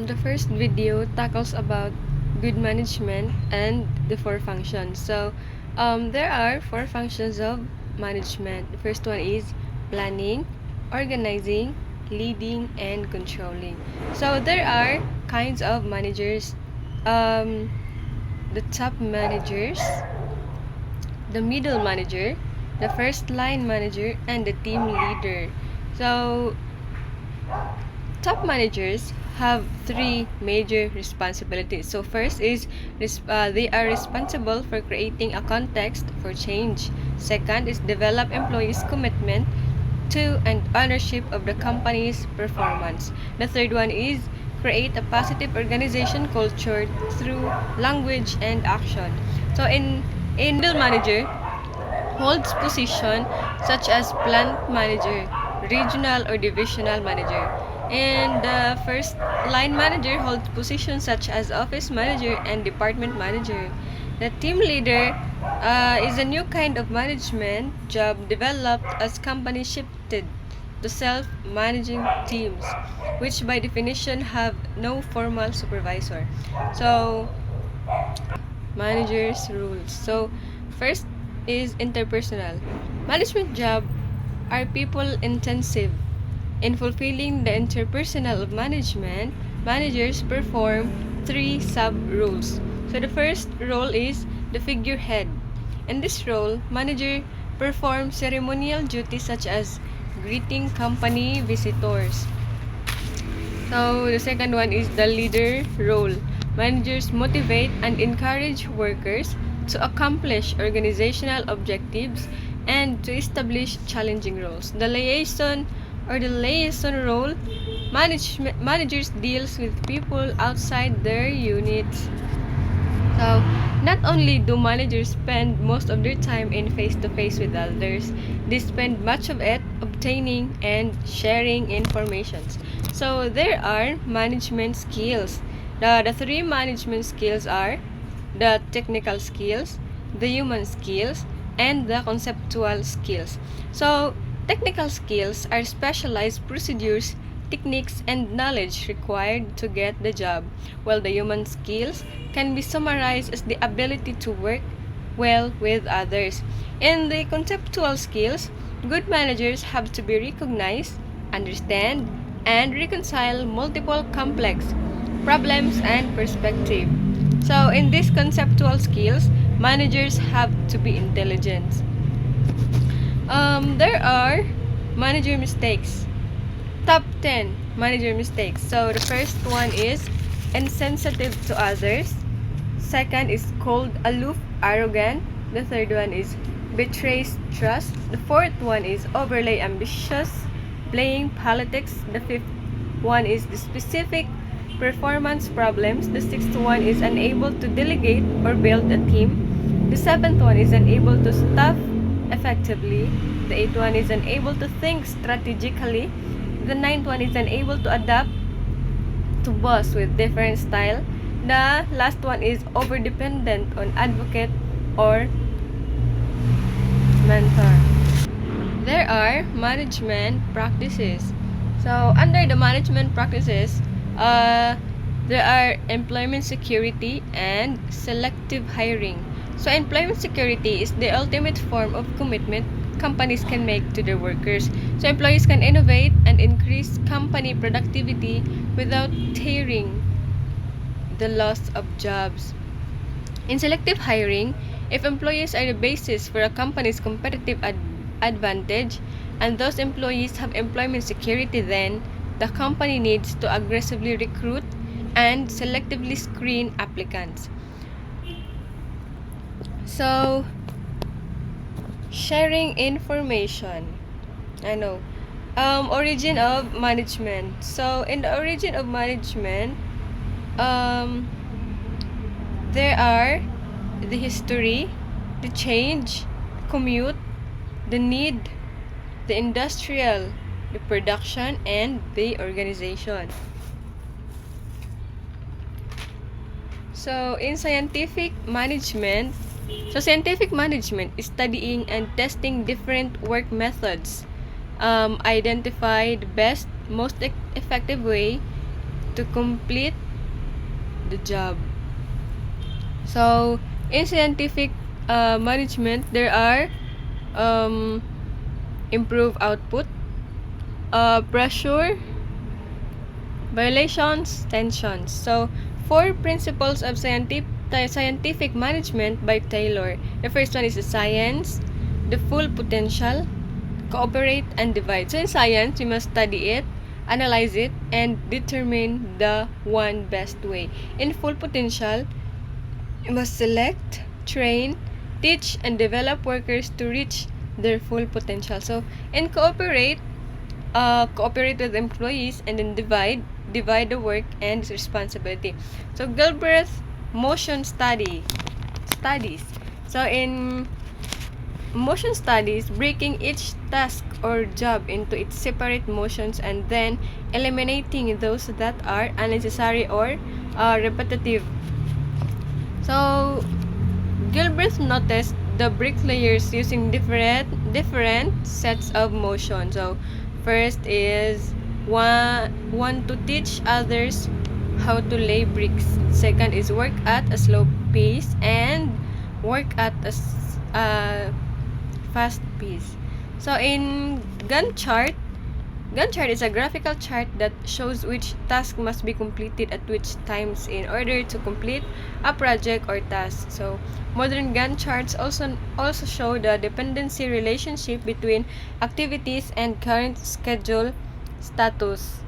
The first video tackles about good management and the four functions. There are four functions of management. The first one is planning, organizing, leading, and controlling. So there are kinds of managers. The top managers, the middle manager, the first line manager, and the team leader. So top managers have three major responsibilities. So first is they are responsible for creating a context for change. Second is develop employees' commitment to and ownership of the company's performance. The third one is create a positive organization culture through language and action. So in middle manager holds position such as plant manager, regional or divisional manager. And the first line manager holds positions such as office manager and department manager. The team leader is a new kind of management job developed as companies shifted to self-managing teams, which by definition have no formal supervisor. So, managers' rules. So, first is interpersonal. Management job are people intensive. In fulfilling the interpersonal of management, managers perform three sub-roles. So the first role is the figurehead. In this role, manager performs ceremonial duties such as greeting company visitors. So the second one is the leader role. Managers motivate and encourage workers to accomplish organizational objectives and to establish challenging roles. The liaison role, managers deals with people outside their units. So, not only do managers spend most of their time in face-to-face with others, they spend much of it obtaining and sharing information. So, there are management skills. The three management skills are the technical skills, the human skills, and the conceptual skills. So, technical skills are specialized procedures, techniques, and knowledge required to get the job, while the human skills can be summarized as the ability to work well with others. In the conceptual skills, good managers have to be recognize, understand, and reconcile multiple complex problems and perspective. So in these conceptual skills, managers have to be intelligent. There are manager mistakes. Top 10 manager mistakes. So the first one is insensitive to others. Second is cold, aloof, arrogant. The third one is betrays trust. The fourth one is overly ambitious, playing politics. The fifth one is the specific performance problems. The sixth one is unable to delegate or build a team. The seventh one is unable to staff effectively. The eighth one is unable to think strategically. The ninth one is unable to adapt to boss with different style. The last one is over-dependent on advocate or mentor. There are management practices. So, under the management practices, there are employment security and selective hiring. So, employment security is the ultimate form of commitment companies can make to their workers. So, employees can innovate and increase company productivity without tearing the loss of jobs. In selective hiring, if employees are the basis for a company's competitive advantage and those employees have employment security, then the company needs to aggressively recruit and selectively screen applicants. So, sharing information. Origin of management. So, in the origin of management, there are the history, the change, commute, the need, the industrial, the production, and the organization. So, in scientific management is studying and testing different work methods, identify the best, most effective way to complete the job. So, in scientific management, there are improve output, pressure, violations, tensions. So, four principles of scientific management by Taylor. The first one is the science, the full potential, cooperate, and divide. So, in science, we must study it, analyze it, and determine the one best way. In full potential, we must select, train, teach, and develop workers to reach their full potential. So, in cooperate with employees, and then divide the work and responsibility. So, Gilbreth motion studies. So, in motion studies, breaking each task or job into its separate motions and then eliminating those that are unnecessary or repetitive. So, Gilbreth noticed the bricklayers using different sets of motion. So, first is one to teach others how to lay bricks. Second is work at a slow pace and work at a fast pace. So, in Gantt chart is a graphical chart that shows which task must be completed at which times in order to complete a project or task. So, modern Gantt charts also show the dependency relationship between activities and current schedule status.